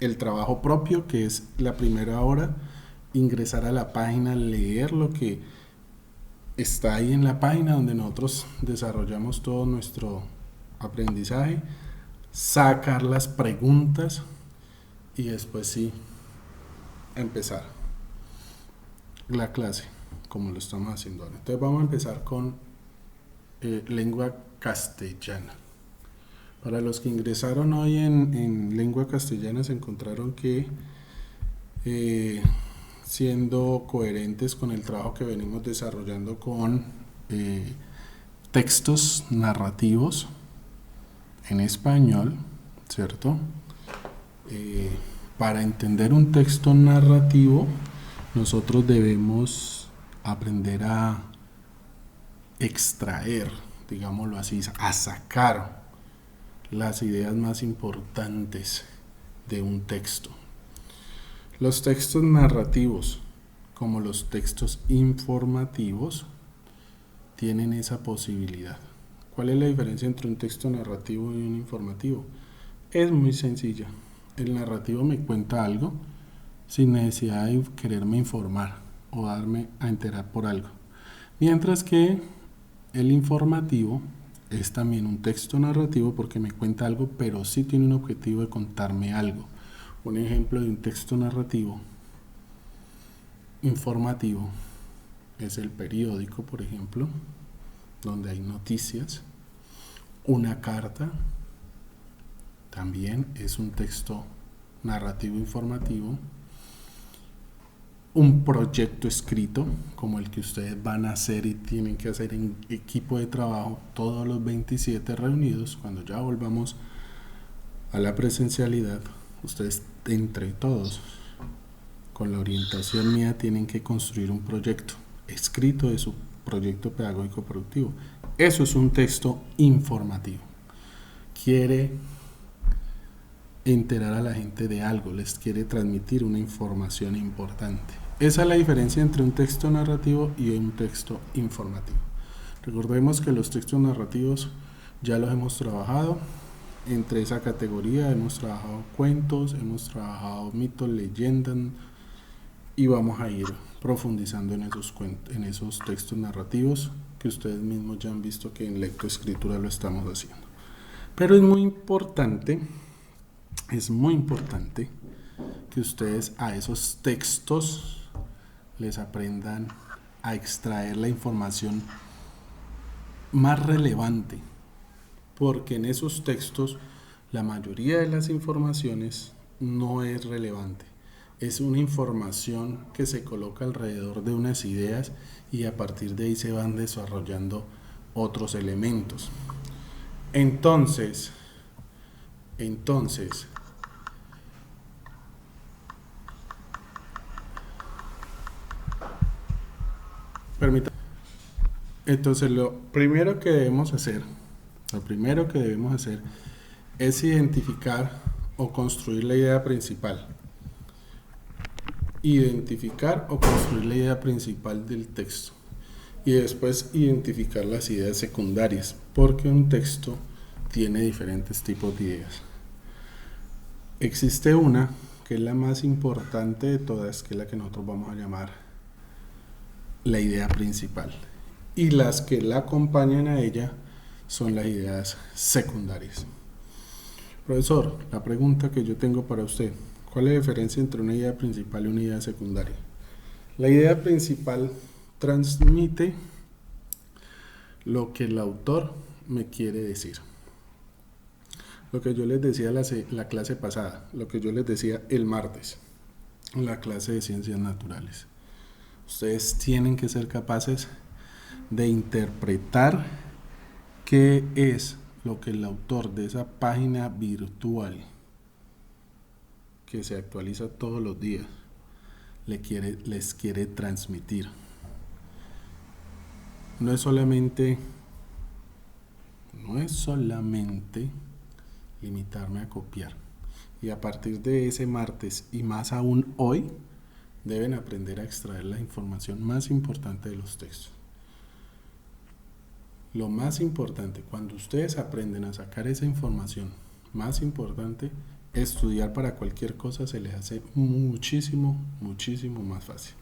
el trabajo propio, que es la primera hora, ingresar a la página, leer lo que está ahí en la página donde nosotros desarrollamos todo nuestro aprendizaje, sacar las preguntas y después sí empezar la clase como lo estamos haciendo ahora. Entonces vamos a empezar con lengua castellana. Para los que ingresaron hoy en lengua castellana se encontraron que eh, siendo coherentes con el trabajo que venimos desarrollando con eh, textos narrativos en español, ¿cierto? Eh, para entender un texto narrativo, nosotros debemos aprender a extraer, digámoslo así, a sacar las ideas más importantes de un texto. Los textos narrativos, como los textos informativos, tienen esa posibilidad. ¿Cuál es la diferencia entre un texto narrativo y un informativo? Es muy sencilla. El narrativo me cuenta algo sin necesidad de quererme informar o darme a enterar por algo. Mientras que el informativo es también un texto narrativo porque me cuenta algo, pero sí tiene un objetivo de contarme algo. Un ejemplo de un texto narrativo informativo es el periódico, por ejemplo, donde hay noticias. Una carta también es un texto narrativo informativo. Un proyecto escrito, como el que ustedes van a hacer y tienen que hacer en equipo de trabajo, todos los 27 reunidos, cuando ya volvamos a la presencialidad, ustedes entre todos, con la orientación mía, tienen que construir un proyecto escrito de su proyecto pedagógico productivo. Eso es un texto informativo. Quiere enterar a la gente de algo, les quiere transmitir una información importante. Esa es la diferencia entre un texto narrativo y un texto informativo. Recordemos que los textos narrativos ya los hemos trabajado. Entre esa categoría hemos trabajado cuentos, hemos trabajado mitos, leyendas, y vamos a ir profundizando en esos textos narrativos que ustedes mismos ya han visto que en lectoescritura lo estamos haciendo. Pero es muy importante que ustedes a esos textos les aprendan a extraer la información más relevante, porque en esos textos la mayoría de las informaciones no es relevante. Es una información que se coloca alrededor de unas ideas y a partir de ahí se van desarrollando otros elementos. Entonces, permítanme. Entonces lo primero que debemos hacer es identificar o construir la idea principal. Identificar o construir la idea principal del texto y después identificar las ideas secundarias, porque un texto tiene diferentes tipos de ideas. Existe una que es la más importante de todas, que es la que nosotros vamos a llamar la idea principal, y las que la acompañan a ella son las ideas secundarias. Profesor, la pregunta que yo tengo para usted: ¿cuál es la diferencia entre una idea principal y una idea secundaria? La idea principal transmite lo que el autor me quiere decir. Lo que yo les decía la clase pasada, lo que yo les decía el martes, en la clase de ciencias naturales. Ustedes tienen que ser capaces de interpretar qué es lo que el autor de esa página virtual, que se actualiza todos los días, les quiere transmitir. No es solamente limitarme a copiar. Y a partir de ese martes y más aún hoy, deben aprender a extraer la información más importante de los textos. Lo más importante, cuando ustedes aprenden a sacar esa información más importante, estudiar para cualquier cosa se les hace muchísimo, muchísimo más fácil.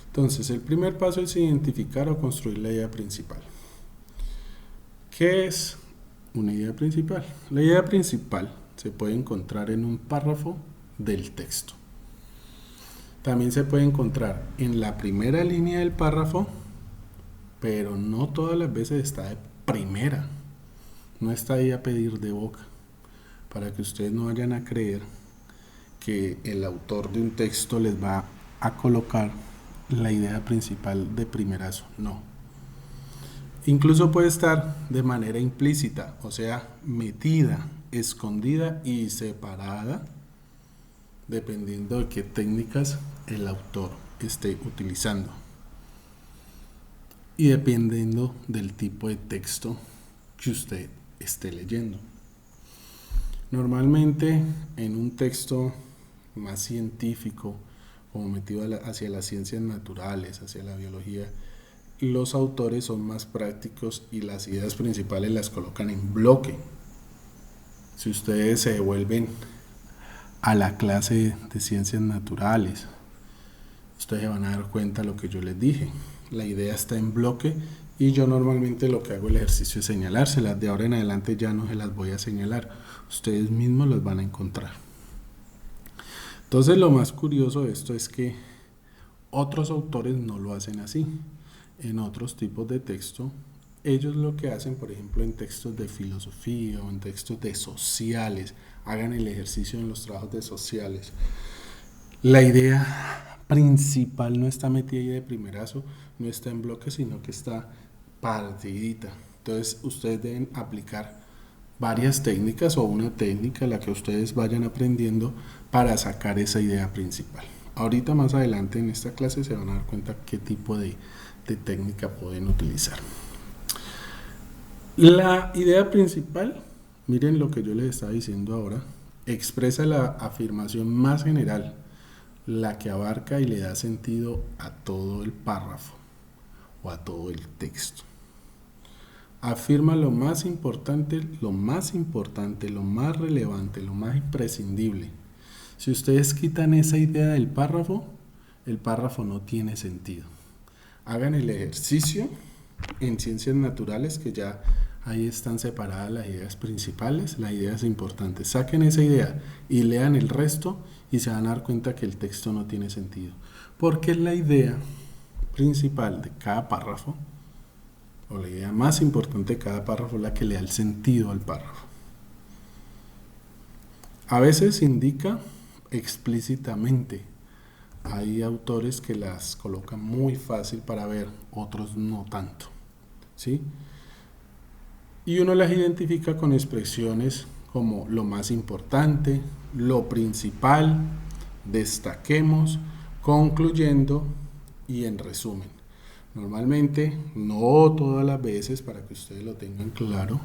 Entonces, el primer paso es identificar o construir la idea principal. ¿Qué es una idea principal? La idea principal se puede encontrar en un párrafo del texto. También se puede encontrar en la primera línea del párrafo, pero no todas las veces está de primera. No está ahí a pedir de boca, para que ustedes no vayan a creer que el autor de un texto les va a colocar la idea principal de primerazo. No. Incluso puede estar de manera implícita, o sea, metida, escondida y separada, dependiendo de qué técnicas el autor esté utilizando y dependiendo del tipo de texto que usted esté leyendo. Normalmente en un texto más científico, como metido hacia las ciencias naturales, hacia la biología, los autores son más prácticos y las ideas principales las colocan en bloque. Si ustedes se devuelven a la clase de ciencias naturales, ustedes se van a dar cuenta de lo que yo les dije. La idea está en bloque y yo normalmente lo que hago el ejercicio es señalárselas. De ahora en adelante ya no se las voy a señalar, ustedes mismos las van a encontrar. Entonces, lo más curioso de esto es que otros autores no lo hacen así. En otros tipos de texto, ellos lo que hacen, por ejemplo, en textos de filosofía o en textos de sociales, hagan el ejercicio en los trabajos de sociales. La idea principal no está metida ahí de primerazo, no está en bloque, sino que está partidita. Entonces, ustedes deben aplicar varias técnicas o una técnica, la que ustedes vayan aprendiendo para sacar esa idea principal. Ahorita más adelante en esta clase se van a dar cuenta qué tipo de técnica pueden utilizar. La idea principal, miren lo que yo les estaba diciendo ahora, expresa la afirmación más general, la que abarca y le da sentido a todo el párrafo o a todo el texto. Afirma lo más importante, lo más relevante, lo más imprescindible. Si ustedes quitan esa idea del párrafo, el párrafo no tiene sentido. Hagan el ejercicio en ciencias naturales, que ya ahí están separadas las ideas principales, las ideas importantes. Saquen esa idea y lean el resto y se van a dar cuenta que el texto no tiene sentido. Porque la idea principal de cada párrafo, o la idea más importante de cada párrafo, es la que le da el sentido al párrafo. A veces indica explícitamente. Hay autores que las colocan muy fácil para ver, otros no tanto, ¿sí? Y uno las identifica con expresiones como lo más importante, lo principal, destaquemos, concluyendo y en resumen. Normalmente, no todas las veces, para que ustedes lo tengan claro,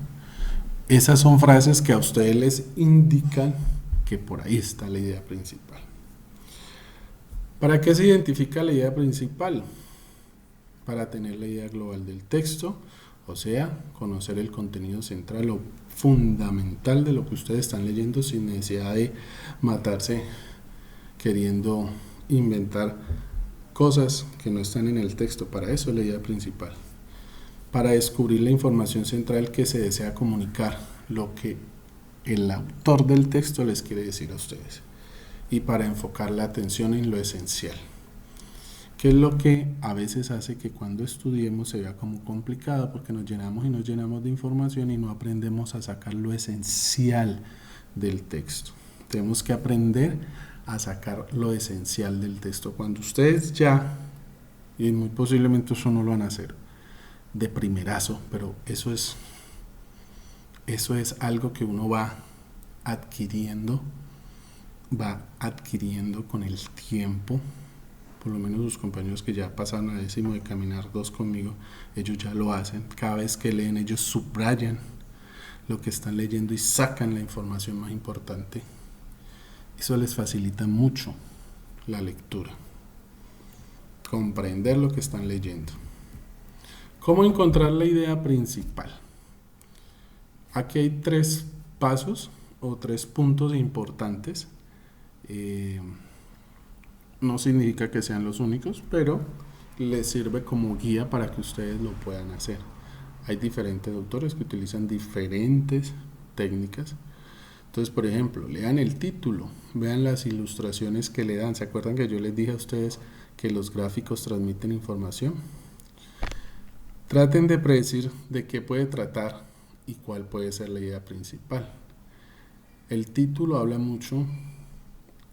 esas son frases que a ustedes les indican que por ahí está la idea principal. ¿Para qué se identifica la idea principal? Para tener la idea global del texto, o sea, conocer el contenido central o fundamental de lo que ustedes están leyendo sin necesidad de matarse queriendo inventar cosas que no están en el texto. Para eso es la idea principal. Para descubrir la información central que se desea comunicar, lo que el autor del texto les quiere decir a ustedes. Y para enfocar la atención en lo esencial, que es lo que a veces hace que cuando estudiemos se vea como complicado, porque nos llenamos de información y no aprendemos a sacar lo esencial del texto. Tenemos que aprender a sacar lo esencial del texto. Cuando ustedes ya, y muy posiblemente eso no lo van a hacer de primerazo, pero eso es algo que uno va adquiriendo con el tiempo. Por lo menos los compañeros que ya pasaron a 10º de caminar 2 conmigo, ellos ya lo hacen. Cada vez que leen, ellos subrayan lo que están leyendo y sacan la información más importante. Eso les facilita mucho la lectura, comprender lo que están leyendo. ¿Cómo encontrar la idea principal? Aquí hay 3 pasos o 3 puntos importantes. No significa que sean los únicos, pero les sirve como guía para que ustedes lo puedan hacer. Hay diferentes autores que utilizan diferentes técnicas. Entonces, por ejemplo, lean el título, vean las ilustraciones que le dan. ¿Se acuerdan que yo les dije a ustedes que los gráficos transmiten información? Traten de predecir de qué puede tratar y cuál puede ser la idea principal. El título habla mucho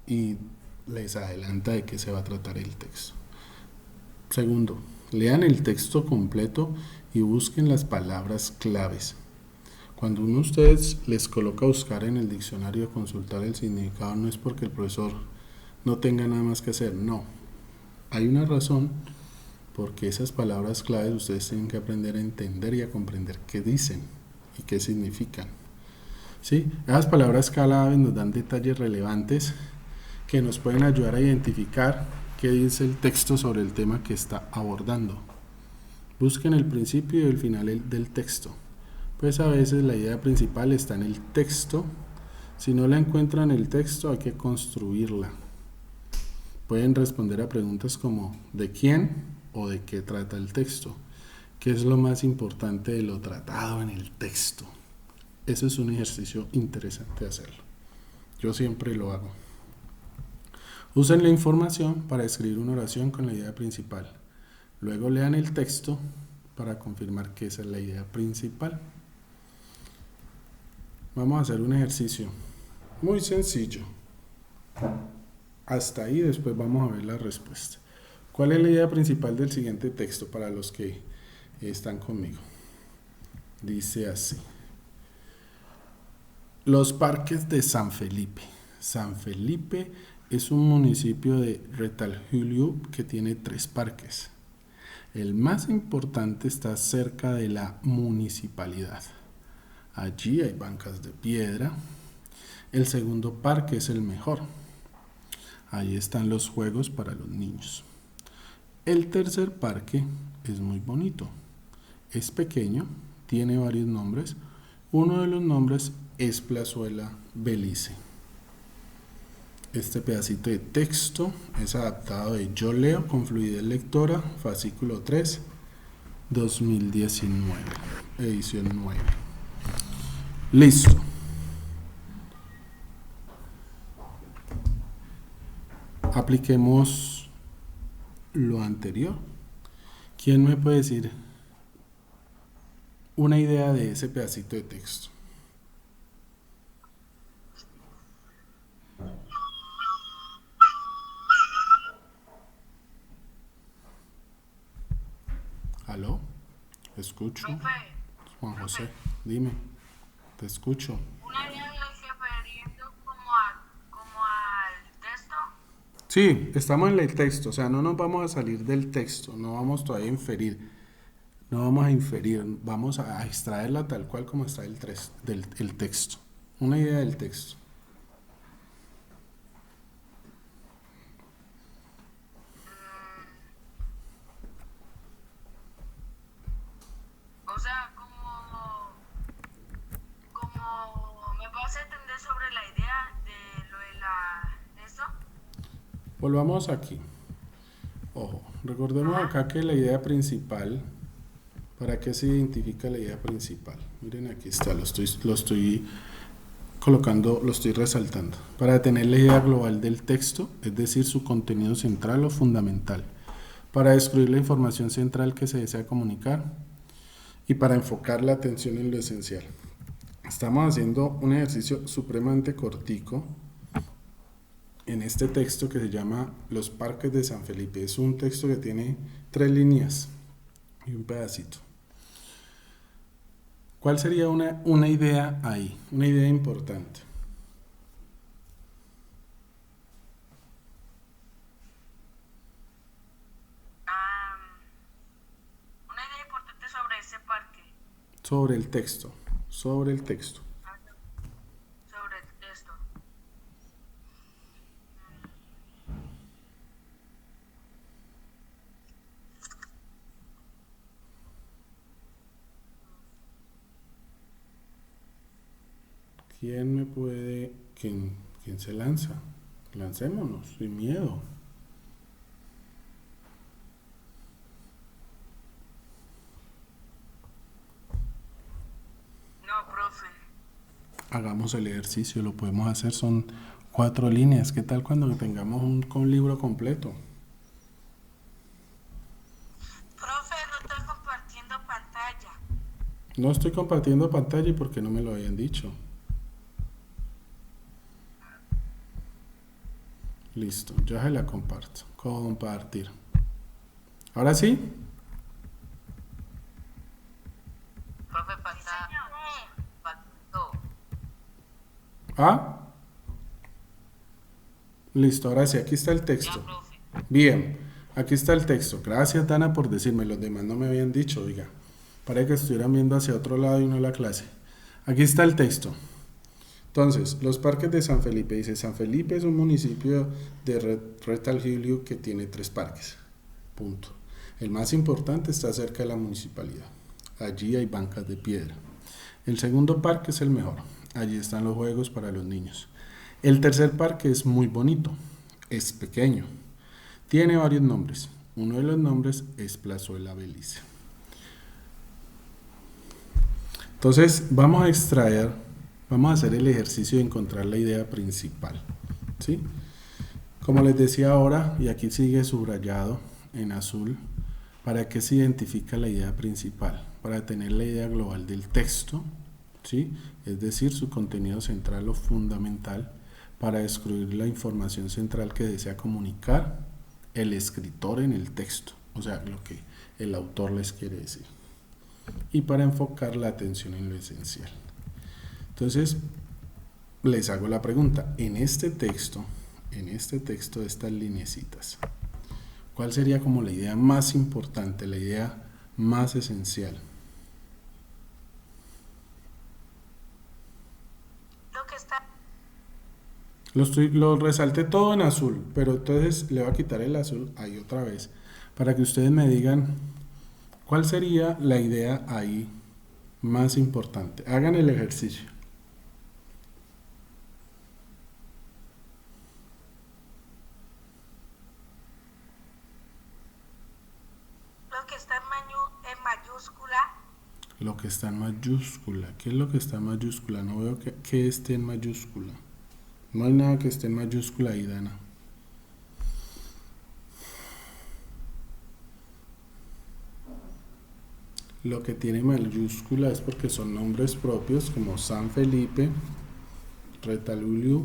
y les adelanta de qué se va a tratar el texto. Segundo, lean el texto completo y busquen las palabras claves. Cuando uno de ustedes les coloca a buscar en el diccionario a consultar el significado, no es porque el profesor no tenga nada más que hacer, no. Hay una razón porque esas palabras claves ustedes tienen que aprender a entender y a comprender qué dicen y qué significan. ¿Sí? Esas palabras claves nos dan detalles relevantes que nos pueden ayudar a identificar qué dice el texto sobre el tema que está abordando. Busquen el principio y el final del texto. Pues a veces la idea principal está en el texto. Si no la encuentran en el texto, hay que construirla. Pueden responder a preguntas como ¿de quién o de qué trata el texto? ¿Qué es lo más importante de lo tratado en el texto? Eso es un ejercicio interesante de hacerlo. Yo siempre lo hago. Usen la información para escribir una oración con la idea principal. Luego lean el texto para confirmar que esa es la idea principal. Vamos a hacer un ejercicio muy sencillo. Hasta ahí, después vamos a ver la respuesta. ¿Cuál es la idea principal del siguiente texto para los que están conmigo? Dice así. Los parques de San Felipe. San Felipe es un municipio de Retalhuleu que tiene 3 parques. El más importante está cerca de la municipalidad. Allí hay bancas de piedra. El segundo parque es el mejor. Ahí están los juegos para los niños. El tercer parque es muy bonito. Es pequeño, tiene varios nombres. Uno de los nombres es Plazuela Belice. Este pedacito de texto es adaptado de Yo Leo con Fluidez Lectora, fascículo 3, 2019, edición 9. Listo. Apliquemos lo anterior. ¿Quién me puede decir una idea de ese pedacito de texto? ¿Aló? ¿Escucho? Profe, Juan profe, José, dime, te escucho. una idea refiriendo como al texto. Sí, estamos en el texto, o sea, no nos vamos a salir del texto, no vamos todavía a inferir, no vamos a inferir, vamos a extraerla tal cual como está el texto, una idea del texto. Mm, o sea, como me vas a entender sobre la idea de lo de esto. Volvamos aquí, ojo, recordemos Ajá. acá que la idea principal, ¿para qué se identifica la idea principal? Miren, aquí está, lo estoy colocando, lo estoy resaltando. Para tener la idea global del texto, es decir, su contenido central o fundamental. Para describir la información central que se desea comunicar y para enfocar la atención en lo esencial. Estamos haciendo un ejercicio supremamente cortico en este texto que se llama Los Parques de San Felipe. Es un texto que tiene 3 líneas y un pedacito. ¿Cuál sería una idea ahí? Una idea importante. Am, una idea importante sobre ese parque. Sobre el texto. Sobre el texto. Ah, no, sobre esto. ¿Quién me puede, quién se lanza? Lancémonos, sin miedo. No, profe. Hagamos el ejercicio, lo podemos hacer, son 4 líneas. ¿Qué tal cuando tengamos un libro completo? Profe, no estoy compartiendo pantalla. No estoy compartiendo pantalla y porque no me lo habían dicho. Listo, ya se la comparto. Compartir. Ahora sí. Profe, falta. Ah. Listo, ahora sí, aquí está el texto. Ya, profe. Bien, aquí está el texto. Gracias, Dana, por decirme. Los demás no me habían dicho, oiga. Para que estuvieran viendo hacia otro lado y no la clase. Aquí está el texto. Entonces, los parques de San Felipe. Dice, San Felipe es un municipio de Retalhulio que tiene 3 parques. Punto. El más importante está cerca de la municipalidad. Allí hay bancas de piedra. El segundo parque es el mejor. Allí están los juegos para los niños. El tercer parque es muy bonito. Es pequeño. Tiene varios nombres. Uno de los nombres es Plazuela Belice. Entonces, vamos a extraer, vamos a hacer el ejercicio de encontrar la idea principal. ¿Sí? Como les decía ahora, y aquí sigue subrayado en azul, ¿para qué se identifica la idea principal? Para tener la idea global del texto, ¿sí? Es decir, su contenido central o fundamental, para describir la información central que desea comunicar el escritor en el texto, o sea, lo que el autor les quiere decir, y para enfocar la atención en lo esencial. Entonces, les hago la pregunta, en este texto de estas lineecitas, ¿cuál sería como la idea más importante, la idea más esencial? Lo que está... Lo resalté todo en azul, pero entonces le voy a quitar el azul ahí otra vez, para que ustedes me digan cuál sería la idea ahí más importante. Hagan el ejercicio. Lo que está en mayúscula. Lo que está en mayúscula. ¿Qué es lo que está en mayúscula? No veo que esté en mayúscula. No hay nada que esté en mayúscula ahí, Dana. Lo que tiene mayúscula es porque son nombres propios, como San Felipe, Retalhulio,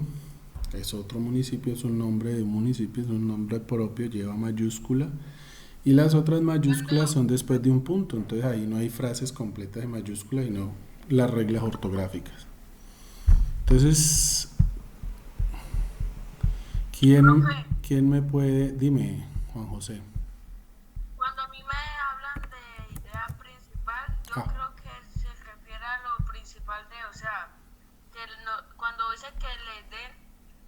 es otro municipio, es un nombre de un municipio, es un nombre propio, lleva mayúscula. Y las otras mayúsculas son después de un punto, entonces ahí no hay frases completas de mayúscula, sino las reglas ortográficas. Entonces, ¿quién me puede? Dime, Juan José. Cuando a mí me hablan de idea principal, yo Ah, creo que se refiere a lo principal de, o sea, cuando dice que le den,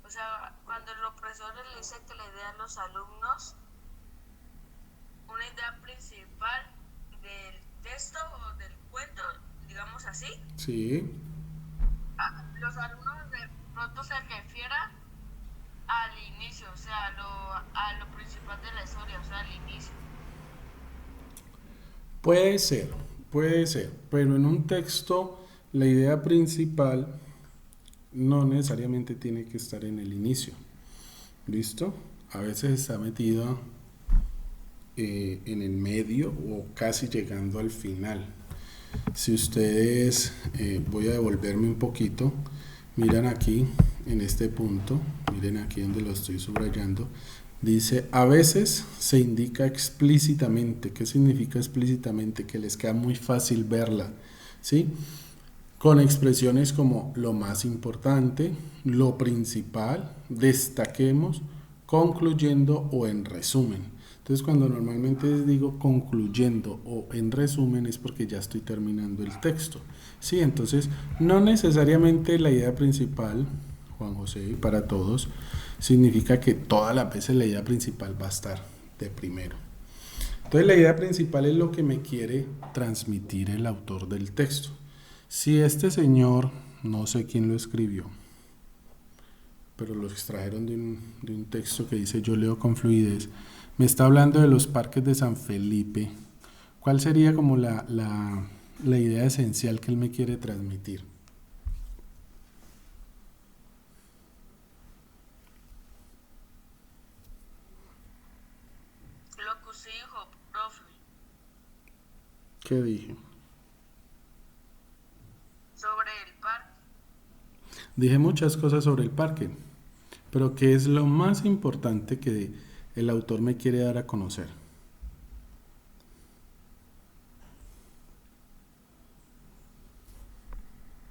o sea, cuando el profesor le dice que le dé a los alumnos una idea principal del texto o del cuento, digamos así, sí. los alumnos de pronto se refieren al inicio, o sea, a lo principal de la historia, o sea, al inicio. Puede ser, pero en un texto la idea principal no necesariamente tiene que estar en el inicio. ¿Listo? A veces está metido en el medio o casi llegando al final. Si ustedes, voy a devolverme un poquito, miran aquí en este punto, miren aquí donde lo estoy subrayando, dice, a veces se indica explícitamente. ¿Qué significa explícitamente? Que les queda muy fácil verla, ¿sí? Con expresiones como lo más importante, lo principal, destaquemos, concluyendo o en resumen. Entonces, cuando normalmente digo concluyendo o en resumen es porque ya estoy terminando el texto. Sí, entonces no necesariamente la idea principal, Juan José, y para todos, significa que todas las veces la idea principal va a estar de primero. Entonces, la idea principal es lo que me quiere transmitir el autor del texto. Si este señor no sé quién lo escribió, pero lo extrajeron de un texto que dice yo leo con fluidez. Me está hablando de los parques de San Felipe. ¿Cuál sería como la idea esencial que él me quiere transmitir? Lo que usted dijo, profe, ¿Qué dije? sobre el parque. Dije muchas cosas sobre el parque, pero ¿qué es lo más importante que el autor me quiere dar a conocer?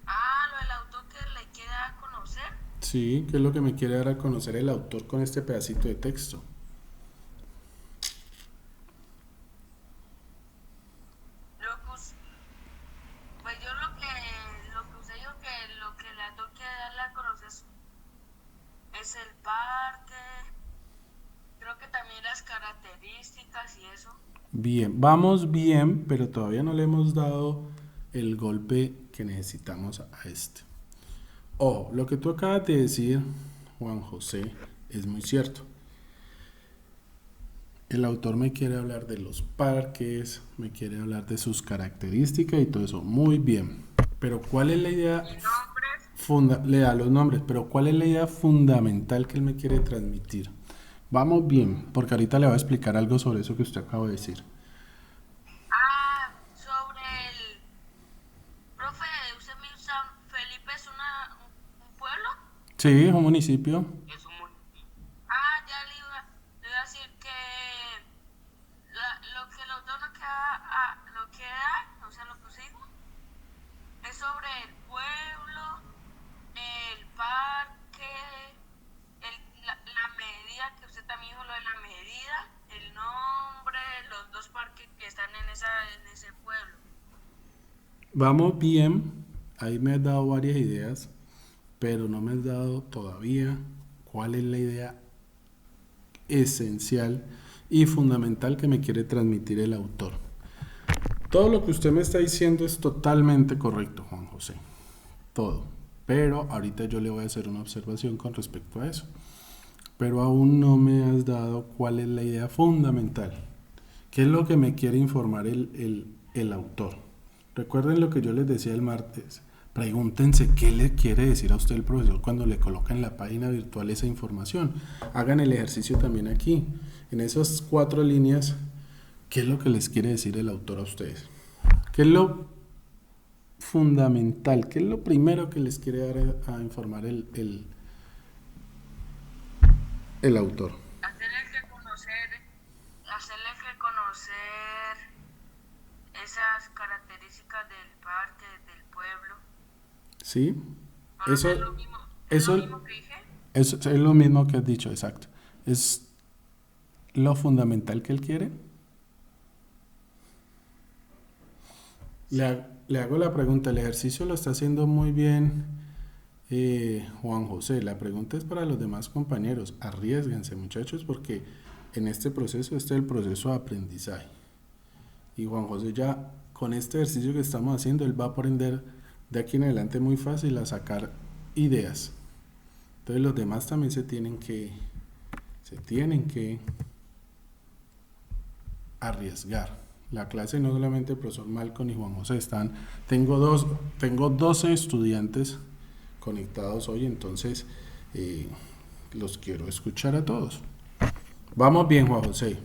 Ah, lo del autor que le quiere dar a conocer. Sí, ¿qué es lo que me quiere dar a conocer el autor con este pedacito de texto? Lo que us- Pues yo lo que usted dijo que lo que el autor quiere darle a conocer es el parque, creo que también las características y eso. Bien, vamos bien, pero todavía no le hemos dado el golpe que necesitamos a este. Ojo, lo que tú acabas de decir, Juan José, es muy cierto. El autor me quiere hablar de los parques, me quiere hablar de sus características y todo eso. Muy bien. Pero ¿cuál es la idea? Y nombres, Le da los nombres, pero ¿cuál es la idea fundamental que él me quiere transmitir? Vamos bien, porque ahorita le voy a explicar algo sobre eso que usted acaba de decir. sobre el profe, usted me dijo San Felipe es un pueblo. Sí, es un municipio. Es un municipio. Ya le iba a decir que lo que el autor no quiere dar, o sea, lo que usted dijo, es sobre el pueblo, el parque, la medida, que usted también dijo lo de la medida, el nombre, los dos parques que están en ese pueblo. Vamos bien, ahí me has dado varias ideas, pero no me has dado todavía cuál es la idea esencial y fundamental que me quiere transmitir el autor. Todo lo que usted me está diciendo es totalmente correcto, Juan José, todo, pero ahorita yo le voy a hacer una observación con respecto a eso, pero aún no me has dado cuál es la idea fundamental, qué es lo que me quiere informar el autor. Recuerden lo que yo les decía el martes. Pregúntense qué le quiere decir a usted el profesor cuando le coloca en la página virtual esa información. Hagan el ejercicio también aquí. En esas 4 líneas, ¿qué es lo que les quiere decir el autor a ustedes? ¿Qué es lo fundamental? ¿Qué es lo primero que les quiere dar a informar el autor? Hacerle reconocer esas características del parque, del pueblo. ¿Sí? ¿No Eso, es lo mismo, eso, lo mismo que dije? eso es lo mismo que has dicho, exacto. Es lo fundamental que él quiere. Sí. Le hago la pregunta, el ejercicio lo está haciendo muy bien Juan José. La pregunta es para los demás compañeros. Arriésguense, muchachos, porque en este proceso, este es el proceso de aprendizaje. Y Juan José ya con este ejercicio que estamos haciendo, él va a aprender de aquí en adelante muy fácil a sacar ideas. Entonces los demás también se tienen que arriesgar. La clase no solamente el profesor Malcolm y Juan José están, tengo 12 estudiantes conectados hoy, entonces los quiero escuchar a todos. Vamos bien, Juan José.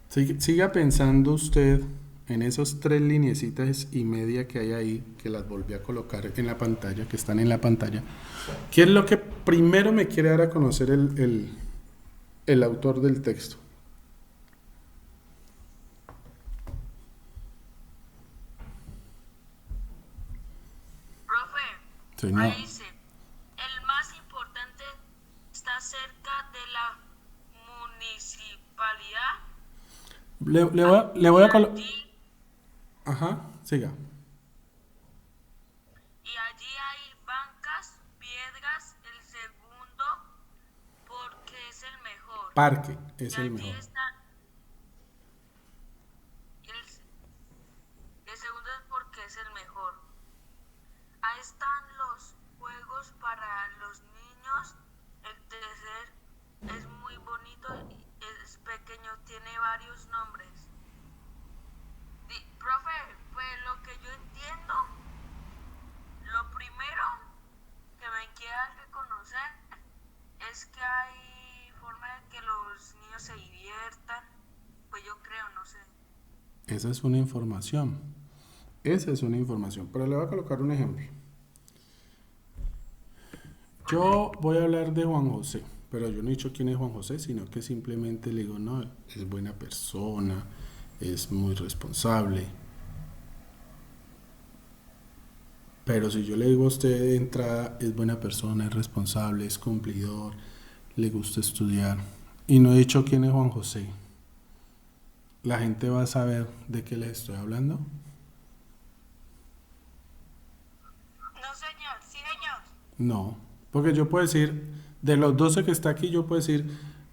Siga pensando usted en esas 3 lineecitas y media que hay ahí, que las volví a colocar en la pantalla, que están en la pantalla. ¿Qué es lo que primero me quiere dar a conocer el autor del texto? Profe, Señor. ahí dice, el más importante está cerca de la municipalidad. Le voy a colocar... Allí, Ajá, siga. y allí hay bancas, piedras, el segundo porque es el mejor. Parque Y es el allí mejor. está, y el segundo es porque es el mejor. Ahí están los hay forma de que los niños se diviertan. Pues yo creo, no sé. Esa es una información. Esa es una información. Pero le voy a colocar un ejemplo. Yo voy a hablar de Juan José, pero yo no he dicho quién es Juan José, sino que simplemente le digo, no, es buena persona, es muy responsable. Pero si yo le digo a usted de entrada, es buena persona, es responsable, es cumplidor, le gusta estudiar, y no he dicho quién es Juan José, la gente va a saber de qué les estoy hablando. No, señor, sí, señor. No, porque yo puedo decir, de los 12 que está aquí, yo puedo decir,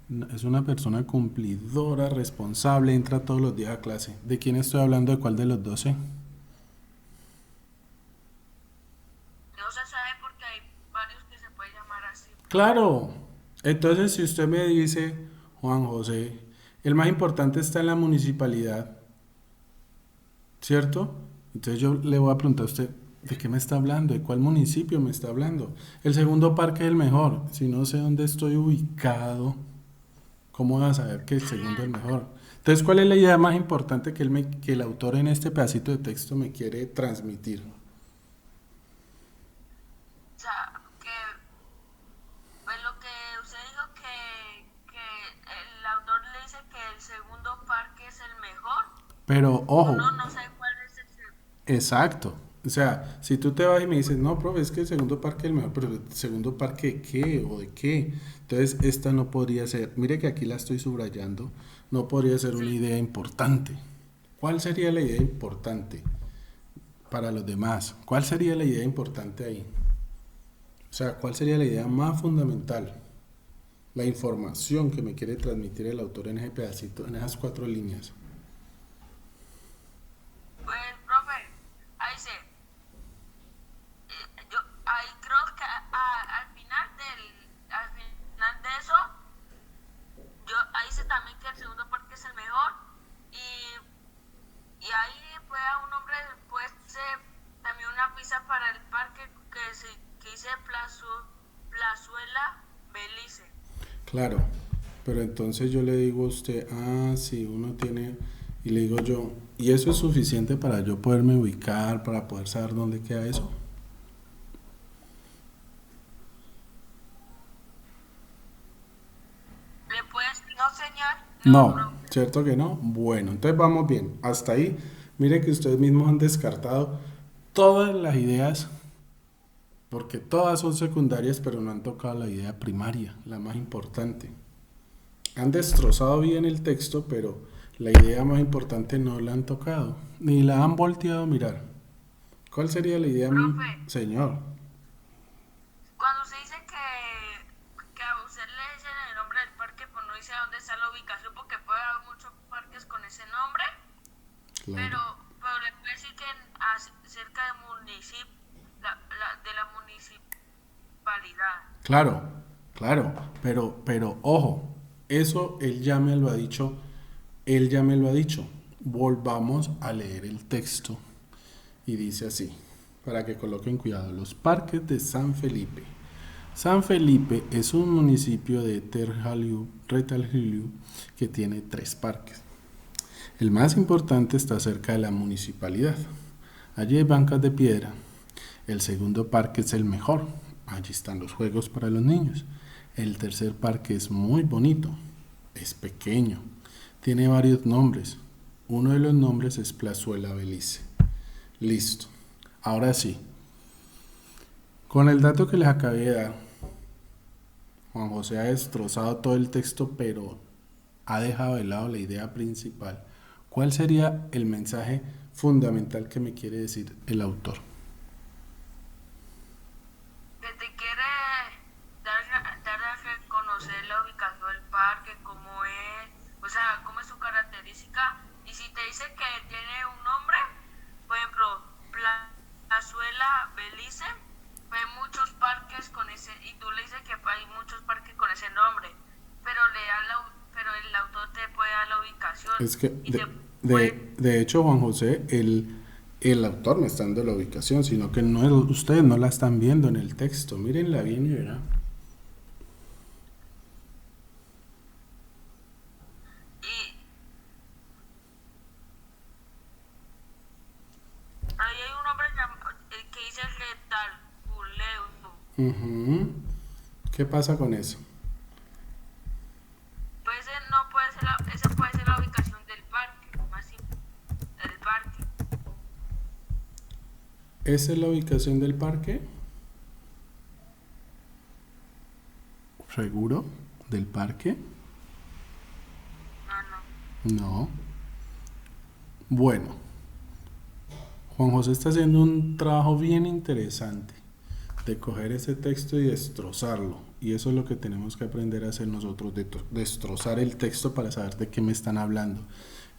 "No, es una persona cumplidora, responsable, entra todos los días a clase". ¿De quién estoy hablando? ¿De cuál de los 12? No se sabe porque hay varios que se puede llamar así. Claro. Entonces, si usted me dice, Juan José, el más importante está en la municipalidad, ¿cierto? Entonces yo le voy a preguntar a usted, ¿de qué me está hablando? ¿De cuál municipio me está hablando? El segundo parque es el mejor. Si no sé dónde estoy ubicado, ¿cómo voy a saber que el segundo es el mejor? Entonces, ¿cuál es la idea más importante que el autor en este pedacito de texto me quiere transmitir? O sea, que pues lo que usted dijo que el autor le dice que el segundo parque es el mejor. Pero, ojo, Uno no sabe cuál es el segundo. exacto. O sea, si tú te vas y me dices, no, profe, es que el segundo parque es el mejor, pero ¿el segundo parque de qué o de qué? Entonces, esta no podría ser, mire que aquí la estoy subrayando, no podría ser una idea importante. ¿Cuál sería la idea importante para los demás? ¿Cuál sería la idea importante ahí? O sea, ¿cuál sería la idea más fundamental? La información que me quiere transmitir el autor en ese pedacito, en esas 4 líneas. Pues, profe, ahí se, yo ahí creo que al final de eso, yo ahí sé también que el segundo parque es el mejor y ahí puede un hombre puede ser también una pista para el parque que dice Plazuela Belice. Claro, pero entonces yo le digo a usted, ah, sí, uno tiene, y le digo yo, ¿y eso es suficiente para yo poderme ubicar, para poder saber dónde queda eso? ¿Le puedes? No, señor. No, Profe. ¿cierto que no? Bueno, entonces vamos bien. Hasta ahí, mire que ustedes mismos han descartado todas las ideas, porque todas son secundarias, pero no han tocado la idea primaria, la más importante. Han destrozado bien el texto, pero la idea más importante no la han tocado, ni la han volteado a mirar. ¿Cuál sería la idea, Profe, señor? cuando se dice que a usted le dicen el nombre del parque, pues no dice dónde está la ubicación, porque puede haber muchos parques con ese nombre, Claro, pero le puede decir que cerca de la municipalidad. claro, claro, pero ojo, eso él ya me lo ha dicho, él ya me lo ha dicho. Volvamos a leer el texto y dice así, para que coloquen cuidado, los parques de San Felipe. San Felipe es un municipio de Retalhuleu que tiene 3 parques. El más importante está cerca de la municipalidad. Allí hay bancas de piedra. El segundo parque es el mejor. Allí están los juegos para los niños. El tercer parque es muy bonito. Es pequeño. Tiene varios nombres. Uno de los nombres es Plazuela Belice. Listo. Ahora sí. Con el dato que les acabé de dar, Juan José ha destrozado todo el texto, pero ha dejado de lado la idea principal. ¿Cuál sería el mensaje fundamental que me quiere decir el autor? Que te quiere dar a reconocer la ubicación del parque, cómo es, o sea, cómo es su característica. Y si te dice que tiene un nombre, por ejemplo, Plazuela Belice, pues hay muchos parques con ese, y tú le dices que hay muchos parques con ese nombre, pero pero el autor te puede dar la ubicación. Es que, Y te puede, de hecho, Juan José, el autor no está dando la ubicación, sino que ustedes no la están viendo en el texto. Mírenla bien y verán. Ujú. ¿Qué pasa con eso? Pues ese no puede ser esa puede ser la ubicación del parque, más simple, del parque. ¿Esa es la ubicación del parque? ¿Seguro? ¿Del parque? No, no. No. Bueno, Juan José está haciendo un trabajo bien interesante de coger ese texto y destrozarlo. Y eso es lo que tenemos que aprender a hacer nosotros, destrozar el texto para saber de qué me están hablando.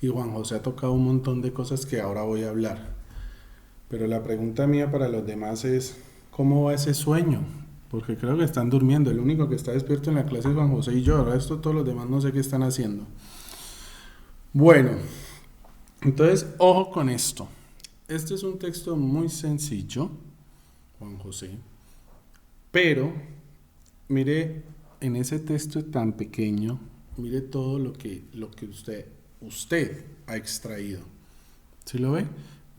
Y Juan José ha tocado un montón de cosas que ahora voy a hablar. Pero la pregunta mía para los demás es, ¿cómo va ese sueño? Porque creo que están durmiendo. El único que está despierto en la clase es Juan José y yo. El resto, todos los demás no sé qué están haciendo. Bueno, entonces, ojo con esto. Este es un texto muy sencillo, Juan José, pero mire en ese texto tan pequeño, mire todo lo que usted ha extraído. ¿Sí lo ve?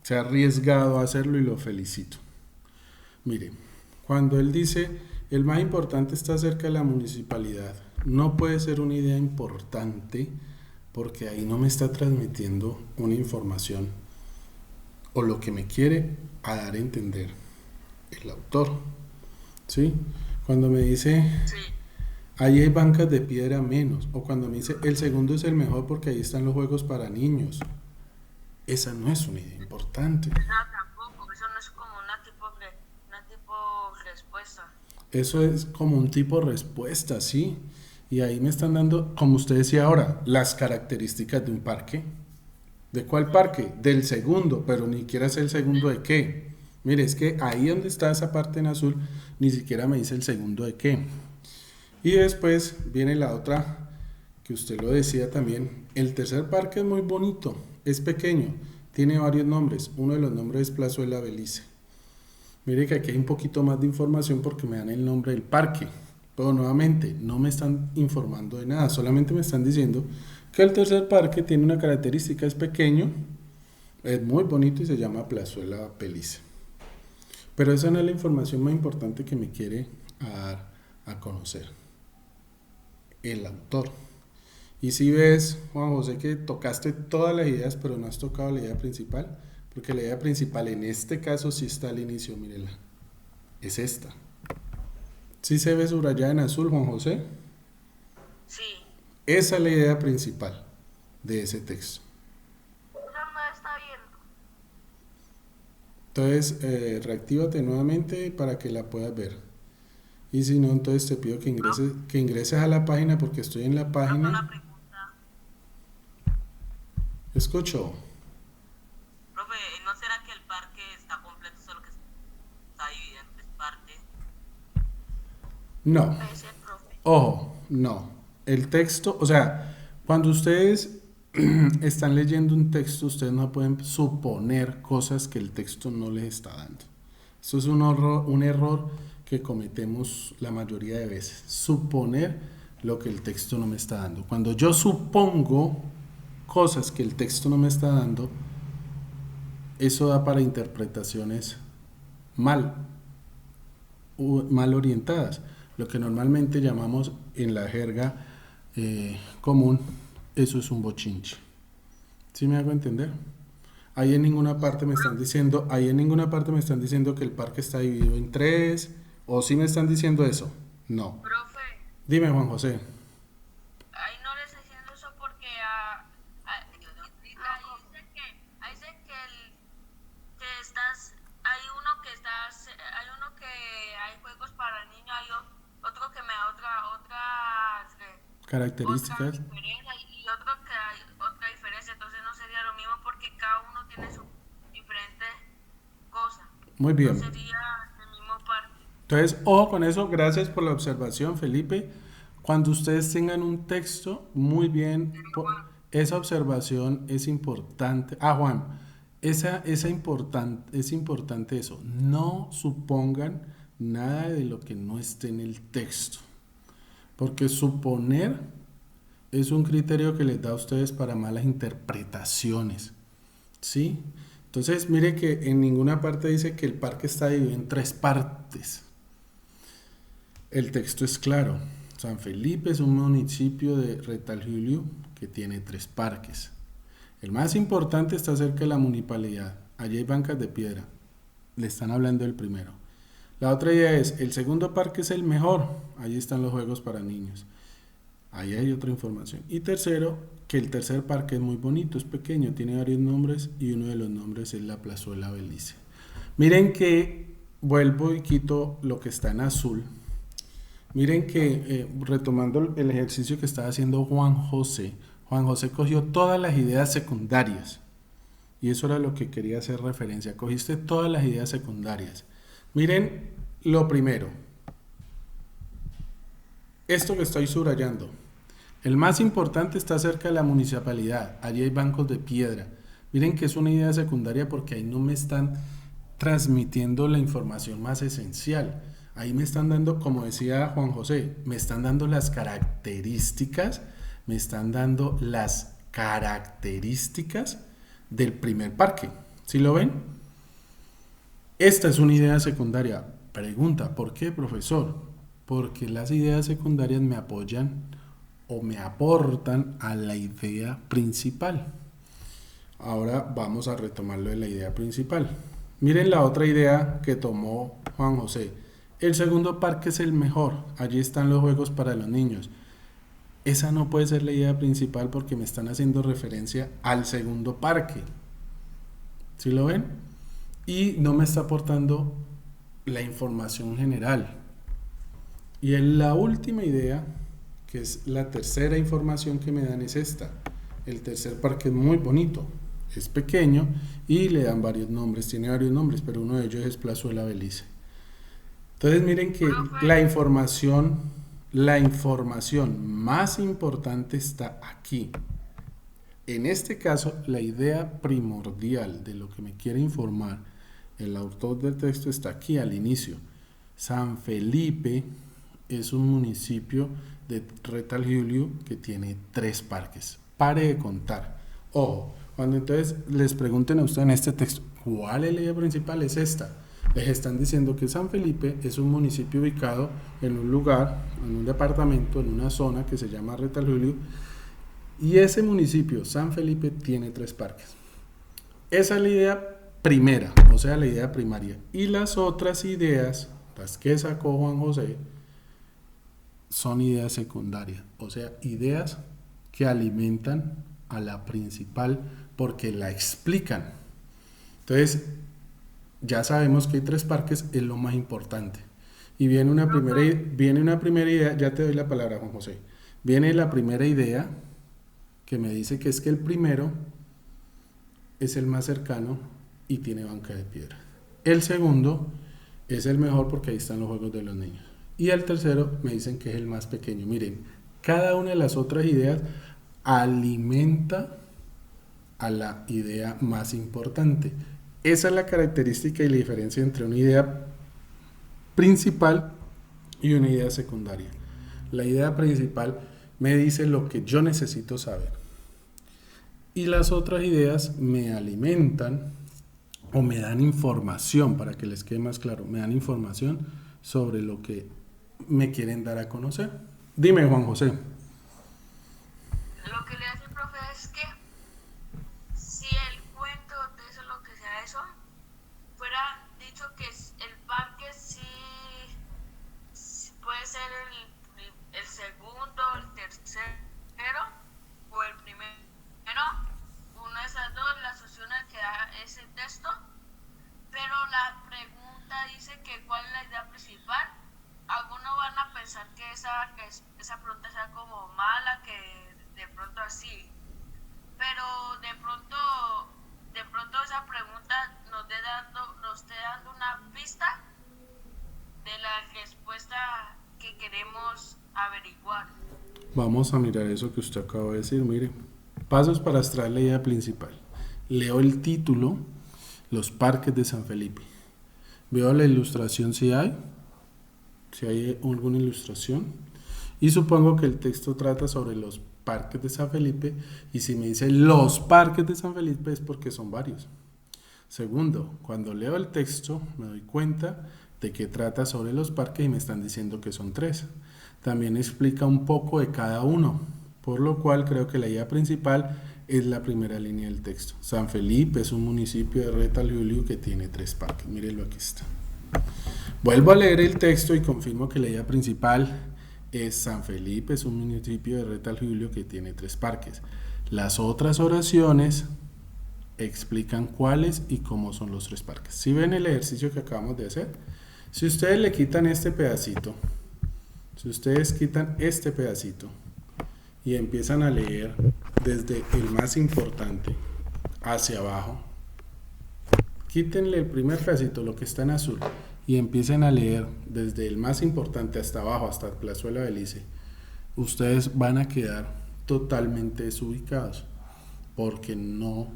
Se ha arriesgado a hacerlo y lo felicito. Mire, cuando él dice, el más importante está cerca de la municipalidad, no puede ser una idea importante porque ahí no me está transmitiendo una información o lo que me quiere a dar a entender el autor. ¿Sí? Cuando me dice, Sí. ahí hay bancas de piedra menos, o cuando me dice, el segundo es el mejor porque ahí están los juegos para niños, esa no es una idea importante. No, tampoco. Eso no es como una tipo respuesta. Eso es como un tipo de respuesta, ¿sí? Y ahí me están dando, como usted decía ahora, las características de un parque. ¿De cuál parque? Del segundo, pero ni siquiera sé el segundo de qué. Mire, es que ahí donde está esa parte en azul, ni siquiera me dice el segundo de qué. Y después viene la otra, que usted lo decía también. El tercer parque es muy bonito, es pequeño, tiene varios nombres. Uno de los nombres es Plazuela Belice. Mire que aquí hay un poquito más de información porque me dan el nombre del parque. Pero nuevamente, no me están informando de nada, solamente me están diciendo que el tercer parque tiene una característica, es pequeño, es muy bonito y se llama Plazuela Belice. Pero esa no es la información más importante que me quiere dar a conocer el autor. Y si ves, Juan José, que tocaste todas las ideas, pero no has tocado la idea principal, porque la idea principal en este caso sí está al inicio, mírela, es esta. ¿Sí se ve subrayada en azul, Juan José? Sí. Esa es la idea principal de ese texto. Eso no está viendo. Entonces, reactívate nuevamente para que la puedas ver. Y si no, entonces te pido que ingreses a la página porque estoy en la Profe, una página. pregunta. Escucho. Profe, ¿no será que el parque está completo, solo que está dividido en tres partes? No. Puede ser, profe. Ojo, no. El texto, o sea, cuando ustedes están leyendo un texto, ustedes no pueden suponer cosas que el texto no les está dando. Esto es un error que cometemos la mayoría de veces. Suponer lo que el texto no me está dando. Cuando yo supongo cosas que el texto no me está dando, eso da para interpretaciones mal, mal orientadas. Lo que normalmente llamamos en la jerga común, eso es un bochinche. ¿Sí me hago entender? Ahí en ninguna parte me están diciendo, ahí en ninguna parte me están diciendo que el parque está dividido en tres, o sí me están diciendo eso. No. Profe, Dime, Juan José. ahí no le estoy diciendo eso porque ahí dice que estás, hay uno que hay juegos para niños, otro que me da otra Características. diferencia y otro que hay otra diferencia, entonces no sería lo mismo porque cada uno tiene su diferente cosa, Muy no bien. sería el mismo parque. Entonces, ojo con eso. Gracias por la observación, Felipe. Cuando ustedes tengan un texto, muy bien, esa observación es importante. Ah, Juan, es importante eso. No supongan nada de lo que no esté en el texto. Porque suponer es un criterio que les da a ustedes para malas interpretaciones. ¿Sí? Entonces, mire que en ninguna parte dice que el parque está dividido en tres partes. El texto es claro. San Felipe es un municipio de Retalhulio que tiene 3 parques. El más importante está cerca de la municipalidad. Allí hay bancas de piedra. Le están hablando del primero. La otra idea es, el segundo parque es el mejor. Allí están los juegos para niños. Ahí hay otra información. Y tercero, que el tercer parque es muy bonito, es pequeño, tiene varios nombres y uno de los nombres es la Plazuela Belice. Miren que vuelvo y quito lo que está en azul. Miren que retomando el ejercicio que estaba haciendo Juan José cogió todas las ideas secundarias. Y eso era lo que quería hacer referencia. Cogiste todas las ideas secundarias. Miren lo primero. Esto que estoy subrayando. El más importante está cerca de la municipalidad. Allí hay bancos de piedra. Miren que es una idea secundaria porque ahí no me están transmitiendo la información más esencial. Ahí me están dando, como decía Juan José, me están dando las características, del primer parque. ¿Sí lo ven? Esta es una idea secundaria. Pregunta, ¿por qué, profesor? Porque las ideas secundarias me apoyan o me aportan a la idea principal. Ahora vamos a retomarlo de la idea principal. Miren la otra idea que tomó Juan José. El segundo parque es el mejor. Allí están los juegos para los niños. Esa no puede ser la idea principal porque me están haciendo referencia al segundo parque. ¿Sí lo ven? Y no me está aportando la información general. Y la última idea, que es la tercera información que me dan, es esta. El tercer parque es muy bonito, es pequeño y le dan varios nombres, tiene varios nombres, pero uno de ellos es Plazuela Belice. Entonces miren que la información más importante está aquí. En este caso, la idea primordial de lo que me quiere informar el autor del texto está aquí al inicio. San Felipe es un municipio de Retalhulio que tiene 3 parques. Pare de contar. Ojo, cuando entonces les pregunten a ustedes en este texto, ¿cuál es la idea principal? Es esta. Les están diciendo que San Felipe es un municipio ubicado en un lugar, en un departamento, en una zona que se llama Retalhulio, y ese municipio, San Felipe, tiene 3 parques. Esa es la idea primera, o sea, la idea primaria. Y las otras ideas, las que sacó Juan José, son ideas secundarias, o sea, ideas que alimentan a la principal porque la explican. Entonces, ya sabemos que hay 3 parques, es lo más importante. Y viene una primera idea, ya te doy la palabra, Juan José. Viene la primera idea que me dice que es que el primero es el más cercano y tiene banca de piedra. El segundo es el mejor porque ahí están los juegos de los niños. Y el tercero me dicen que es el más pequeño. Miren, cada una de las otras ideas alimenta a la idea más importante. Esa es la característica y la diferencia entre una idea principal y una idea secundaria. La idea principal me dice lo que yo necesito saber. Y las otras ideas me alimentan o me dan información, para que les quede más claro, me dan información sobre lo que me quieren dar a conocer. Dime, Juan José. Lo que le hace el profe es que si el cuento de eso, lo que sea eso, fuera dicho que el parque sí puede ser el segundo, el tercero o el primero, una de esas dos, la solución que da ese texto, pero la pregunta dice que cuál es la idea principal. Algunos van a pensar que esa pregunta sea como mala, que de pronto así, pero de pronto esa pregunta nos esté dando una pista de la respuesta que queremos averiguar. Vamos a mirar eso que usted acaba de decir. Mire, pasos para extraer la idea principal. Leo el título, los parques de San Felipe. Veo la ilustración si hay alguna ilustración, y supongo que el texto trata sobre los parques de San Felipe, y si me dice los parques de San Felipe es porque son varios. Segundo, cuando leo el texto me doy cuenta de qué trata sobre los parques y me están diciendo que son 3. También explica un poco de cada uno, por lo cual creo que la idea principal es la primera línea del texto. San Felipe es un municipio de Retalhuleu que tiene 3 parques. Mírenlo, aquí está. Vuelvo a leer el texto y confirmo que la idea principal es San Felipe es un municipio de Retalhuleu que tiene 3 parques. Las otras oraciones explican cuáles y cómo son los 3 parques. Si ven el ejercicio que acabamos de hacer, si ustedes le quitan este pedacito, si ustedes quitan este pedacito y empiezan a leer desde el más importante hacia abajo, quítenle el primer pedacito, lo que está en azul, y empiecen a leer desde el más importante hasta abajo, hasta Plazuela Belice, ustedes van a quedar totalmente desubicados porque no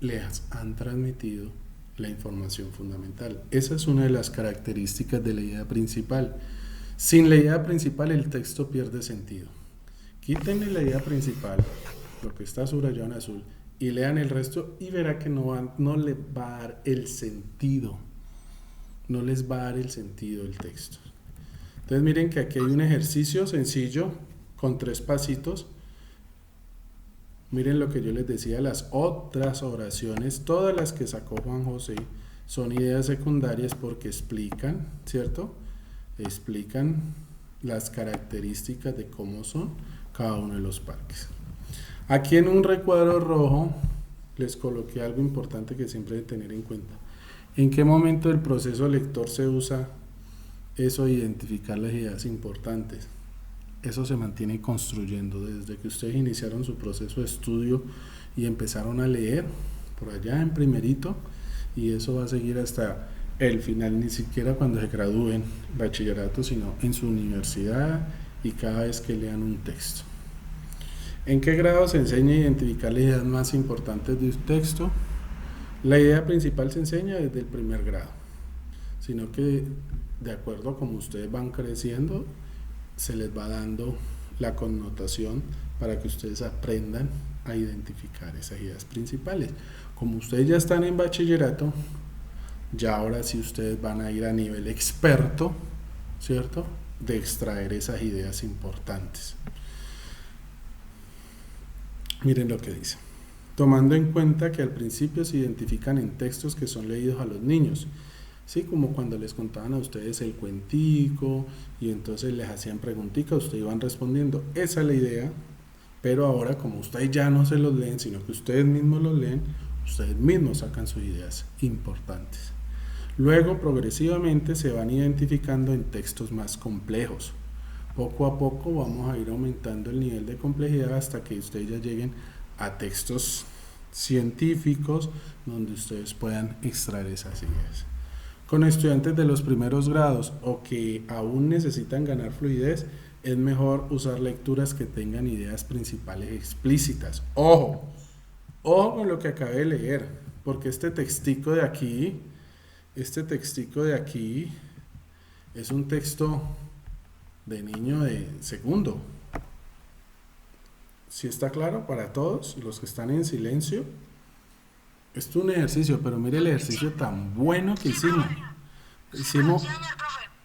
les han transmitido la información fundamental. Esa es una de las características de la idea principal. Sin la idea principal el texto pierde sentido. Quítenle la idea principal, lo que está subrayado en azul, y lean el resto y verá que no les va a dar el sentido. No les va a dar el sentido del texto. Entonces miren que aquí hay un ejercicio sencillo con 3 pasitos. Miren lo que yo les decía, las otras oraciones, todas las que sacó Juan José, son ideas secundarias porque explican, ¿cierto? Explican las características de cómo son cada uno de los parques. Aquí en un recuadro rojo les coloqué algo importante que siempre hay que tener en cuenta. ¿En qué momento del proceso lector se usa eso de identificar las ideas importantes? Eso se mantiene construyendo desde que ustedes iniciaron su proceso de estudio y empezaron a leer por allá en primerito, y eso va a seguir hasta el final, ni siquiera cuando se gradúen bachillerato, sino en su universidad y cada vez que lean un texto. ¿En qué grado se enseña a identificar las ideas más importantes de un texto? La idea principal se enseña desde el primer grado, sino que de acuerdo a cómo ustedes van creciendo, se les va dando la connotación para que ustedes aprendan a identificar esas ideas principales. Como ustedes ya están en bachillerato, ya ahora sí ustedes van a ir a nivel experto, ¿cierto?, de extraer esas ideas importantes. Miren lo que dice. Tomando en cuenta que al principio se identifican en textos que son leídos a los niños, ¿sí? Como cuando les contaban a ustedes el cuentico y entonces les hacían preguntitas, ustedes iban respondiendo. Esa es la idea, pero ahora como ustedes ya no se los leen, sino que ustedes mismos los leen, ustedes mismos sacan sus ideas importantes. Luego, progresivamente, se van identificando en textos más complejos. Poco a poco vamos a ir aumentando el nivel de complejidad hasta que ustedes ya lleguen a textos científicos donde ustedes puedan extraer esas ideas. Con estudiantes de los primeros grados o que aún necesitan ganar fluidez, es mejor usar lecturas que tengan ideas principales explícitas. Ojo con lo que acabé de leer, porque este textico de aquí es un texto de niño de segundo. ¿Sí está claro para todos los que están en silencio? Esto es un ejercicio, pero mire el ejercicio tan bueno que hicimos.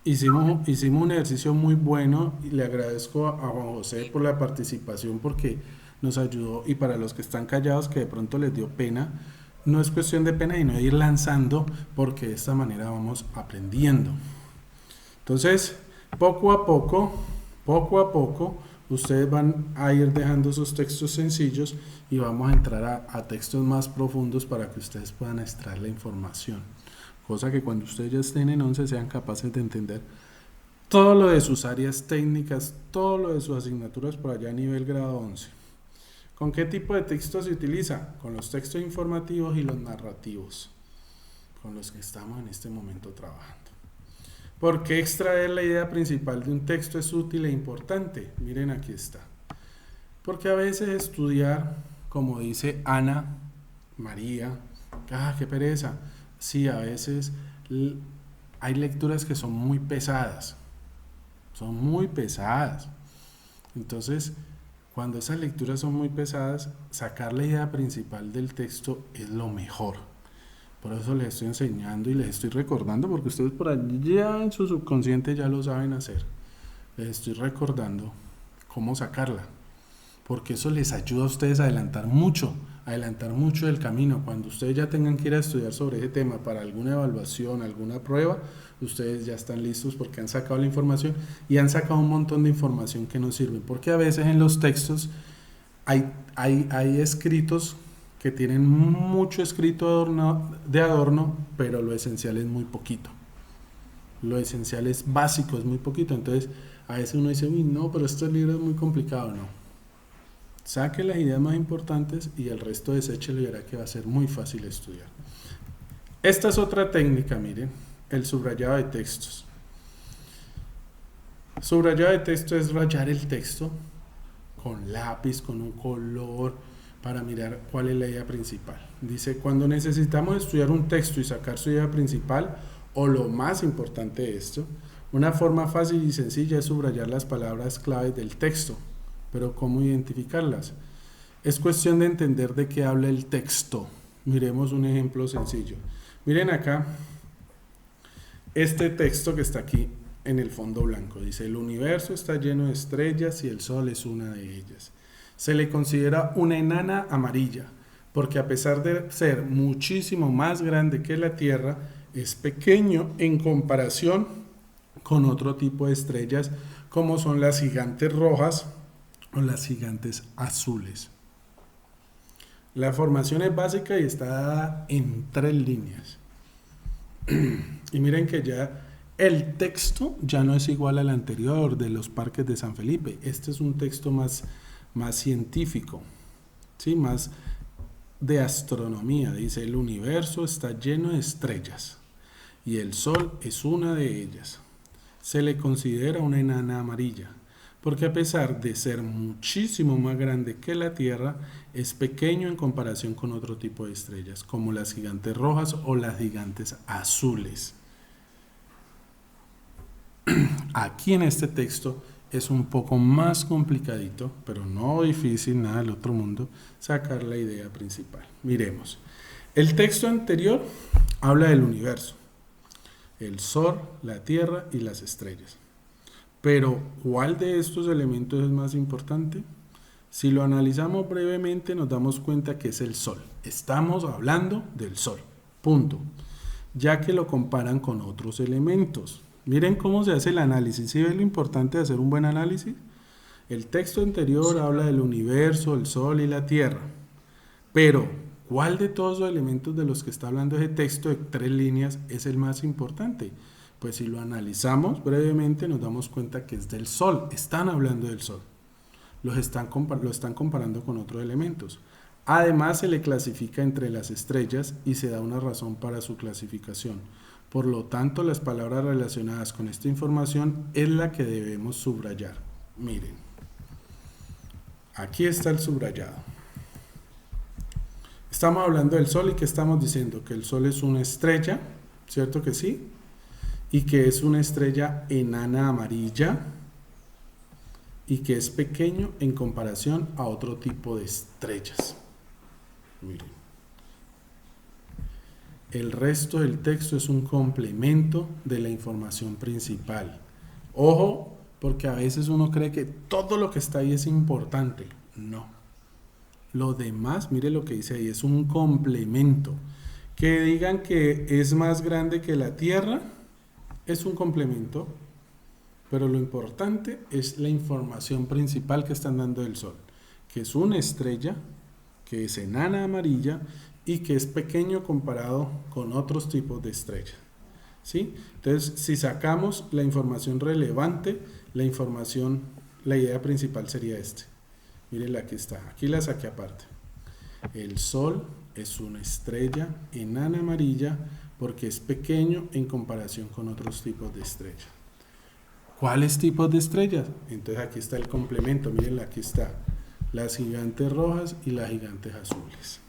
Hicimos un ejercicio muy bueno y le agradezco a Juan José por la participación porque nos ayudó, y para los que están callados que de pronto les dio pena, no es cuestión de pena sino de ir lanzando, porque de esta manera vamos aprendiendo. Entonces, poco a poco, ustedes van a ir dejando esos textos sencillos y vamos a entrar a textos más profundos para que ustedes puedan extraer la información. Cosa que cuando ustedes ya estén en 11 sean capaces de entender todo lo de sus áreas técnicas, todo lo de sus asignaturas por allá a nivel grado 11. ¿Con qué tipo de texto se utiliza? Con los textos informativos y los narrativos, con los que estamos en este momento trabajando. ¿Por qué extraer la idea principal de un texto es útil e importante? Miren, aquí está. Porque a veces estudiar, como dice Ana María, qué pereza. Sí, a veces hay lecturas que son muy pesadas. Entonces, cuando esas lecturas son muy pesadas, sacar la idea principal del texto es lo mejor. Por eso les estoy enseñando y les estoy recordando, porque ustedes por allá en su subconsciente ya lo saben hacer. Les estoy recordando cómo sacarla, porque eso les ayuda a ustedes a adelantar mucho del camino. Cuando ustedes ya tengan que ir a estudiar sobre ese tema para alguna evaluación, alguna prueba, ustedes ya están listos porque han sacado la información y han sacado un montón de información que nos sirve, porque a veces en los textos hay escritos que tienen mucho escrito de adorno, pero lo esencial es muy poquito. Lo esencial es básico, es muy poquito. Entonces, a veces uno dice, uy, no, pero este libro es muy complicado. No. Saque las ideas más importantes y el resto deséchelo y verá que va a ser muy fácil estudiar. Esta es otra técnica, miren, el subrayado de textos. Subrayado de texto es rayar el texto con lápiz, con un color, para mirar cuál es la idea principal. Dice, cuando necesitamos estudiar un texto y sacar su idea principal, o lo más importante de esto, una forma fácil y sencilla es subrayar las palabras claves del texto. Pero ¿cómo identificarlas? Es cuestión de entender de qué habla el texto. Miremos un ejemplo sencillo. Miren acá, este texto que está aquí en el fondo blanco. Dice, el universo está lleno de estrellas y el sol es una de ellas. Se le considera una enana amarilla, porque a pesar de ser muchísimo más grande que la Tierra, es pequeño en comparación con otro tipo de estrellas, como son las gigantes rojas o las gigantes azules. La formación es básica y está dada en 3 líneas. Y miren que ya el texto ya no es igual al anterior de los parques de San Felipe. Este es un texto más científico, ¿sí? Más de astronomía. Dice, el universo está lleno de estrellas y el sol es una de ellas. Se le considera una enana amarilla, porque a pesar de ser muchísimo más grande que la Tierra, es pequeño en comparación con otro tipo de estrellas, como las gigantes rojas o las gigantes azules. Aquí en este texto es un poco más complicadito, pero no difícil, nada del otro mundo, sacar la idea principal. Miremos. El texto anterior habla del universo, el sol, la tierra y las estrellas. Pero, ¿cuál de estos elementos es más importante? Si lo analizamos brevemente, nos damos cuenta que es el sol. Estamos hablando del sol, punto. Ya que lo comparan con otros elementos. Miren cómo se hace el análisis. ¿Sí ven lo importante de hacer un buen análisis? El texto anterior habla del universo, el sol y la tierra. Pero, ¿cuál de todos los elementos de los que está hablando ese texto de 3 líneas es el más importante? Pues si lo analizamos brevemente nos damos cuenta que es del sol. Están hablando del sol. Lo están comparando con otros elementos. Además se le clasifica entre las estrellas y se da una razón para su clasificación. Por lo tanto, las palabras relacionadas con esta información es la que debemos subrayar. Miren, aquí está el subrayado. Estamos hablando del sol y ¿qué estamos diciendo? Que el sol es una estrella, ¿cierto que sí? Y que es una estrella enana amarilla y que es pequeño en comparación a otro tipo de estrellas. Miren. El resto del texto es un complemento de la información principal. Ojo, porque a veces uno cree que todo lo que está ahí es importante. No. Lo demás, mire lo que dice ahí, es un complemento. Que digan que es más grande que la Tierra, es un complemento, pero lo importante es la información principal que están dando del Sol, que es una estrella, que es enana amarilla, y que es pequeño comparado con otros tipos de estrellas. ¿Sí? Entonces, si sacamos la información relevante, la idea principal sería este. Mírenla, aquí está. Aquí la saqué aparte. El Sol es una estrella enana amarilla porque es pequeño en comparación con otros tipos de estrellas. ¿Cuáles tipos de estrellas? Entonces aquí está el complemento. Mírenla, aquí está. Las gigantes rojas y las gigantes azules.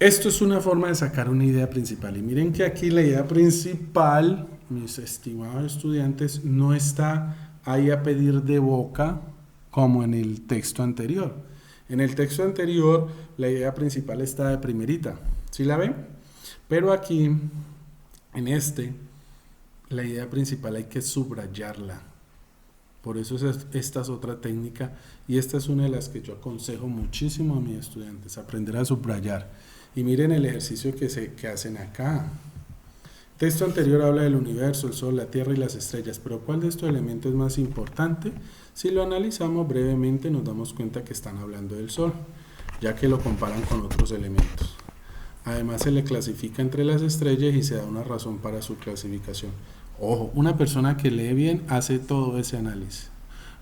Esto es una forma de sacar una idea principal. Y miren que aquí la idea principal, mis estimados estudiantes, no está ahí a pedir de boca como en el texto anterior. En el texto anterior, la idea principal está de primerita. ¿Sí la ven? Pero aquí, en la idea principal hay que subrayarla. Por eso esta es otra técnica y esta es una de las que yo aconsejo muchísimo a mis estudiantes, aprender a subrayar. Y miren el ejercicio que hacen acá. El texto anterior habla del universo, el sol, la tierra y las estrellas, pero ¿cuál de estos elementos es más importante? Si lo analizamos brevemente nos damos cuenta que están hablando del sol, ya que lo comparan con otros elementos. Además se le clasifica entre las estrellas y se da una razón para su clasificación. Ojo, una persona que lee bien hace todo ese análisis.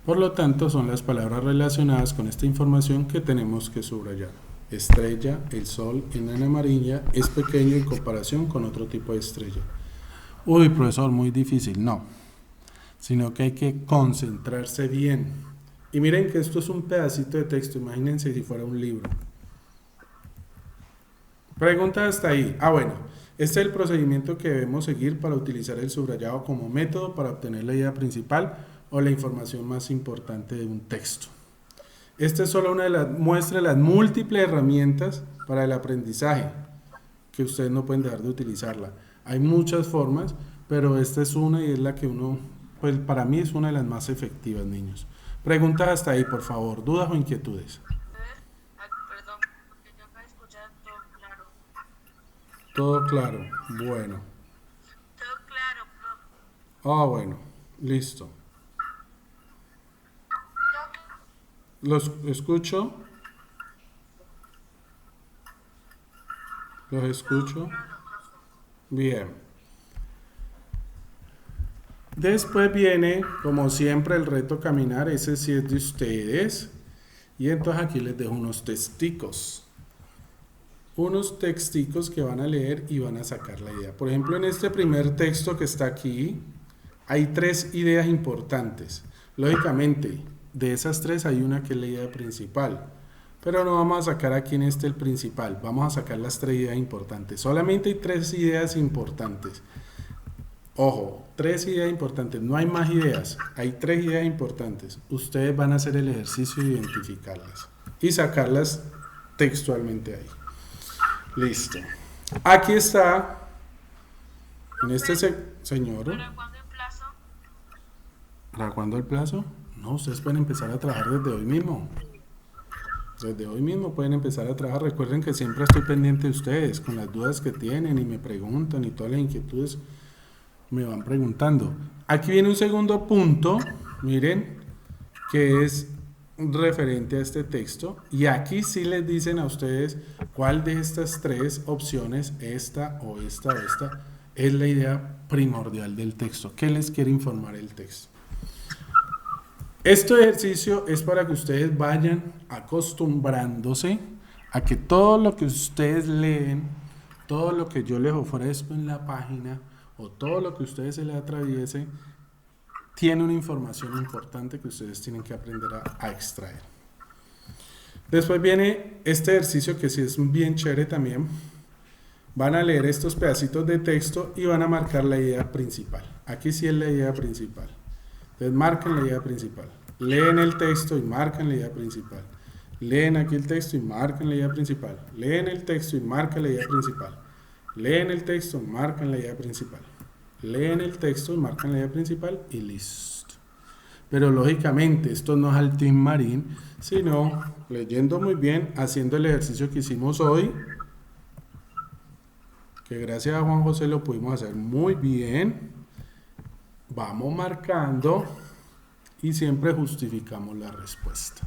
Por lo tanto, son las palabras relacionadas con esta información que tenemos que subrayar. Estrella, el sol, enana amarilla, es pequeño en comparación con otro tipo de estrella. Uy, profesor, muy difícil. No, sino que hay que concentrarse bien. Y miren que esto es un pedacito de texto, imagínense si fuera un libro. Pregunta hasta ahí. Bueno, este es el procedimiento que debemos seguir para utilizar el subrayado como método para obtener la idea principal o la información más importante de un texto. Esta es solo una de las muestras de las múltiples herramientas para el aprendizaje que ustedes no pueden dejar de utilizarla. Hay muchas formas, pero esta es una y es la que pues para mí es una de las más efectivas, niños. Preguntas hasta ahí, por favor. ¿Dudas o inquietudes? Perdón, porque yo acá escuchar todo claro. Todo claro. Bueno. Todo claro, profe. Bueno. Listo. Los escucho. Los escucho. Bien. Después viene, como siempre, el reto caminar. Ese sí es de ustedes. Y entonces aquí les dejo unos texticos. Unos texticos que van a leer y van a sacar la idea. Por ejemplo, en este primer texto que está aquí, hay 3 ideas importantes. Lógicamente, de esas 3 hay una que es la idea principal. Pero no vamos a sacar aquí en el principal. Vamos a sacar las 3 ideas importantes. Solamente hay 3 ideas importantes. Ojo, 3 ideas importantes. No hay más ideas. Hay 3 ideas importantes. Ustedes van a hacer el ejercicio de identificarlas y sacarlas textualmente ahí. Listo. Aquí está. En este señor. ¿Para cuándo el plazo? ¿Para cuándo el plazo? No, ustedes pueden empezar a trabajar desde hoy mismo. Desde hoy mismo pueden empezar a trabajar. Recuerden que siempre estoy pendiente de ustedes con las dudas que tienen y me preguntan y todas las inquietudes me van preguntando. Aquí viene un segundo punto, miren, que es referente a este texto. Y aquí sí les dicen a ustedes cuál de estas 3 opciones, esta o esta o esta, es la idea primordial del texto. ¿Qué les quiere informar el texto? Este ejercicio es para que ustedes vayan acostumbrándose a que todo lo que ustedes leen, todo lo que yo les ofrezco en la página o todo lo que ustedes se les atraviese, tiene una información importante que ustedes tienen que aprender a extraer. Después viene este ejercicio que sí es bien chévere también. Van a leer estos pedacitos de texto y van a marcar la idea principal. Aquí sí es la idea principal. Entonces marquen la idea principal. Leen el texto y marcan la idea principal. Leen aquí el texto y marcan la idea principal. Leen el texto y marcan la idea principal. Leen el texto, marcan la idea principal. Leen el texto y marcan la idea principal y listo. Pero lógicamente esto no es al Team Marín, sino leyendo muy bien, haciendo el ejercicio que hicimos hoy, que gracias a Juan José lo pudimos hacer muy bien. Vamos marcando y siempre justificamos la respuesta.